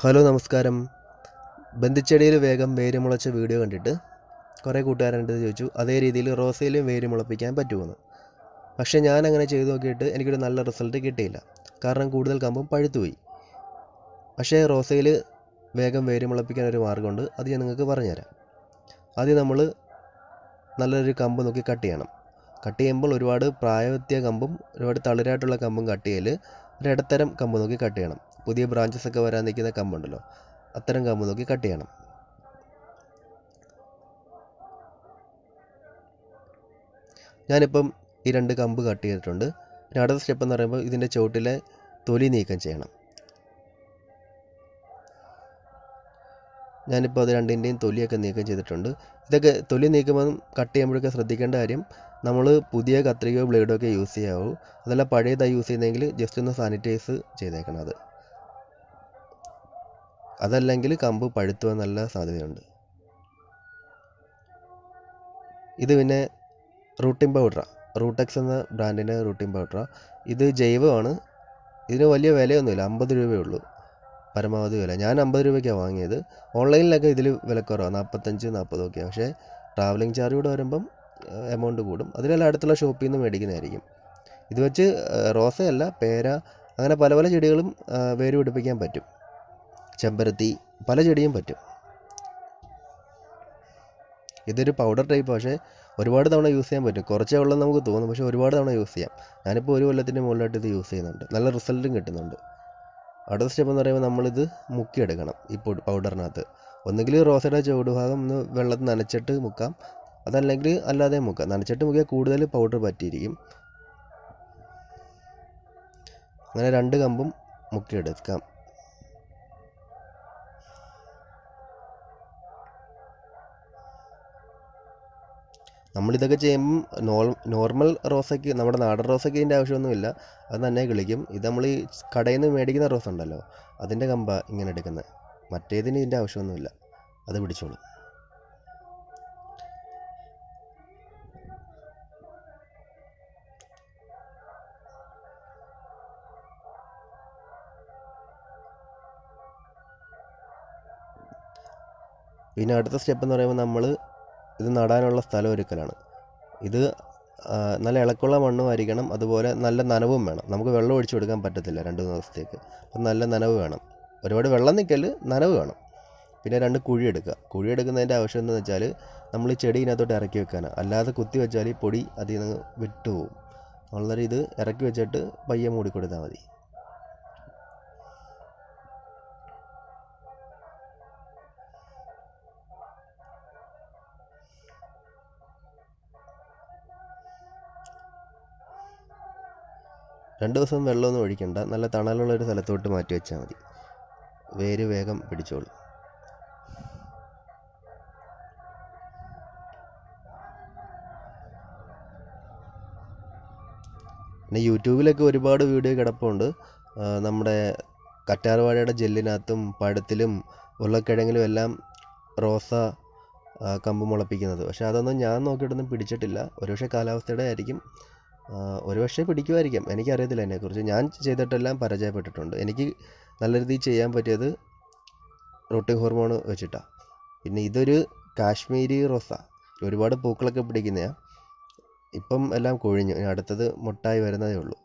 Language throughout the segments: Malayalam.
ഹലോ നമസ്കാരം. ബന്ധിച്ചെടിയിൽ വേഗം വേര് മുളച്ച വീഡിയോ കണ്ടിട്ട് കുറേ കൂട്ടുകാരെൻ്റെ ചോദിച്ചു അതേ രീതിയിൽ റോസയിലും വേര് മുളപ്പിക്കാൻ പറ്റുമെന്ന്. പക്ഷേ ഞാൻ അങ്ങനെ ചെയ്ത് നോക്കിയിട്ട് എനിക്കൊരു നല്ല റിസൾട്ട് കിട്ടിയില്ല. കാരണം കൂടുതൽ കമ്പും പഴുത്തുപോയി. പക്ഷേ റോസയിൽ വേഗം വേര് മുളപ്പിക്കാൻ ഒരു മാർഗ്ഗമുണ്ട്. അത് ഞാൻ നിങ്ങൾക്ക് പറഞ്ഞുതരാം. ആദ്യം നമ്മൾ നല്ലൊരു കമ്പ് നോക്കി കട്ട് ചെയ്യണം. കട്ട് ചെയ്യുമ്പോൾ ഒരുപാട് പ്രായവ്യത്യ കമ്പും ഒരുപാട് തളിരായിട്ടുള്ള കമ്പും കട്ട് ചെയ്യൽ ഒരു ഇടത്തരം കമ്പ് നോക്കി കട്ട് ചെയ്യണം. പുതിയ ബ്രാഞ്ചസ് ഒക്കെ വരാൻ നിൽക്കുന്ന കമ്പുണ്ടല്ലോ, അത്തരം കമ്പ് നോക്കി കട്ട് ചെയ്യണം. ഞാനിപ്പം ഈ 2 കമ്പ് കട്ട് ചെയ്തിട്ടുണ്ട്. പിന്നെ അടുത്ത സ്റ്റെപ്പ് എന്ന് പറയുമ്പോൾ ഇതിൻ്റെ ചുവട്ടിലെ തൊലി നീക്കം ചെയ്യണം. ഞാനിപ്പോൾ അത് രണ്ടിൻ്റെയും തൊലിയൊക്കെ നീക്കം ചെയ്തിട്ടുണ്ട്. ഇതൊക്കെ തൊലി നീക്കുമ്പോൾ കട്ട് ചെയ്യുമ്പോഴൊക്കെ ശ്രദ്ധിക്കേണ്ട കാര്യം, നമ്മൾ പുതിയ കത്രികയോ ബ്ലേഡോ ഒക്കെ യൂസ് ചെയ്യാവൂ. അതല്ല പഴയതായി യൂസ് ചെയ്യുന്നതെങ്കിൽ ജസ്റ്റ് ഒന്ന് സാനിറ്റൈസ് ചെയ്തേക്കണം. അതല്ലെങ്കിൽ കമ്പ് പഴുത്തു പോകാൻ നല്ല സാധ്യതയുണ്ട്. ഇത് പിന്നെ റൂട്ടിംഗ് പൗഡറാണ്, റൂട്ടെക്സ് എന്ന ബ്രാൻഡിൻ്റെ റൂട്ടിംഗ് പൗഡറാണ്. ഇത് ജൈവമാണ്. ഇതിന് വലിയ വിലയൊന്നുമില്ല, 50 രൂപയേ ഉള്ളൂ പരമാവധി വില. ഞാൻ 50 രൂപയ്ക്കാണ് വാങ്ങിയത്. ഓൺലൈനിലൊക്കെ ഇതിൽ വിലക്കുറവാണ്, 45-40 ഒക്കെയാണ്. പക്ഷേ ട്രാവലിംഗ് ചാർജ് കൂടെ വരുമ്പം എമൗണ്ട് കൂടും. അതിനെല്ലാം അടുത്തുള്ള ഷോപ്പിൽ നിന്ന് മേടിക്കുന്നതായിരിക്കും. ഇത് വെച്ച് റോസയല്ല, പേര, അങ്ങനെ പല പല ചെടികളും വേര് പിടിപ്പിക്കാൻ പറ്റും. ചെമ്പരത്തി, പല ചെടിയും പറ്റും. ഇതൊരു പൗഡർ ടൈപ്പ്, പക്ഷേ ഒരുപാട് തവണ യൂസ് ചെയ്യാൻ പറ്റും. കുറച്ചേ ഉള്ളൂ നമുക്ക് തോന്നും, പക്ഷേ ഒരുപാട് തവണ യൂസ് ചെയ്യാം. ഞാനിപ്പോൾ 1 കൊല്ലത്തിൻ്റെ മുകളിലായിട്ട് ഇത് യൂസ് ചെയ്യുന്നുണ്ട്. നല്ല റിസൾട്ടും കിട്ടുന്നുണ്ട്. അടുത്ത സ്റ്റെപ്പ് എന്ന് പറയുമ്പോൾ നമ്മളിത് മുക്കിയെടുക്കണം. ഈ പൗഡറിനകത്ത് ഒന്നുകിൽ റോസയുടെ ചുവടുഭാഗം ഒന്ന് വെള്ളത്തിൽ നനച്ചിട്ട് മുക്കാം, അതല്ലെങ്കിൽ അല്ലാതെ മുക്കാം. നനച്ചിട്ട് മുക്കിയാൽ കൂടുതൽ പൗഡർ പറ്റിയിരിക്കും. അങ്ങനെ 2 കമ്പും മുക്കിയെടുക്കാം. നമ്മളിതൊക്കെ ചെയ്യുമ്പം നോർമൽ റോസയ്ക്ക്, നമ്മുടെ നാടൻ റോസയ്ക്ക് ഇതിൻ്റെ ആവശ്യമൊന്നുമില്ല, അത് തന്നെ കിളിക്കും. ഇത് നമ്മൾ ഈ കടയിൽ നിന്ന് മേടിക്കുന്ന റോസ് ഉണ്ടല്ലോ, അതിൻ്റെ കമ്പാണ് ഇങ്ങനെ എടുക്കുന്നത്. മറ്റേതിന് ഇതിൻ്റെ ആവശ്യമൊന്നുമില്ല, അത് പിടിച്ചോളും. പിന്നെ അടുത്ത സ്റ്റെപ്പ് എന്ന് പറയുമ്പോൾ നമ്മൾ ഇത് നടാനുള്ള സ്ഥലം ഒരുക്കലാണ്. ഇത് നല്ല ഇളക്കമുള്ള മണ്ണും ആയിരിക്കണം, അതുപോലെ നല്ല നനവും വേണം. നമുക്ക് വെള്ളം ഒഴിച്ചു കൊടുക്കാൻ പറ്റത്തില്ല 2 ദിവസത്തേക്ക്. അപ്പം നല്ല നനവ് വേണം. ഒരുപാട് വെള്ളം നിൽക്കല്, നനവ് വേണം. പിന്നെ 2 കുഴി എടുക്കുക. കുഴി എടുക്കുന്നതിൻ്റെ ആവശ്യം എന്താണെന്ന് വെച്ചാൽ നമ്മൾ ഈ ചെടി ഇതിനകത്തോട്ട് ഇറക്കി വെക്കാനാണ്. അല്ലാതെ കുത്തി വെച്ചാൽ ഈ പൊടി അതിൽ നിന്ന് വിട്ടുപോകും. വളരെ ഇത് ഇറക്കി വെച്ചിട്ട് പയ്യെ മൂടിക്കൊടുത്താൽ മതി. രണ്ട് ദിവസം വെള്ളമൊന്നും ഒഴിക്കണ്ട, നല്ല തണലുള്ളൊരു സ്ഥലത്തോട്ട് മാറ്റി വെച്ചാൽ മതി. വേര് വേഗം പിടിച്ചോളും. പിന്നെ യൂട്യൂബിലൊക്കെ ഒരുപാട് വീഡിയോ കിടപ്പുണ്ട്. നമ്മുടെ കറ്റാർവാഴയുടെ ജെല്ലിനകത്തും പഴത്തിലും ഉരുളക്കിഴങ്ങിലും എല്ലാം റോസ കമ്പ് മുളപ്പിക്കുന്നത്. പക്ഷേ അതൊന്നും ഞാൻ നോക്കിയിട്ടൊന്നും പിടിച്ചിട്ടില്ല. ഒരുപക്ഷെ കാലാവസ്ഥയുടെ ആയിരിക്കും, ഒരുപക്ഷെ പിടിക്കുമായിരിക്കാം, എനിക്കറിയത്തില്ല അതിനെക്കുറിച്ച്. ഞാൻ ചെയ്തിട്ടെല്ലാം പരാജയപ്പെട്ടിട്ടുണ്ട്. എനിക്ക് നല്ല രീതിയിൽ ചെയ്യാൻ പറ്റിയത് റൂട്ടിംഗ് ഹോർമോൺ വെച്ചിട്ടാണ്. പിന്നെ ഇതൊരു കാശ്മീരി റോസ, ഒരുപാട് പൂക്കളൊക്കെ പിടിക്കുന്നതാണ്. ഇപ്പം എല്ലാം കൊഴിഞ്ഞു, ഇനി അടുത്തത് മുട്ടായി വരുന്നതേ ഉള്ളൂ.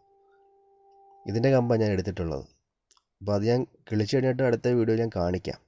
ഇതിൻ്റെ കമ്പാണ് ഞാൻ എടുത്തിട്ടുള്ളത്. അപ്പോൾ അത് ഞാൻ കിളിച്ച് കഴിഞ്ഞിട്ട് അടുത്ത വീഡിയോയിൽ ഞാൻ കാണിക്കാം.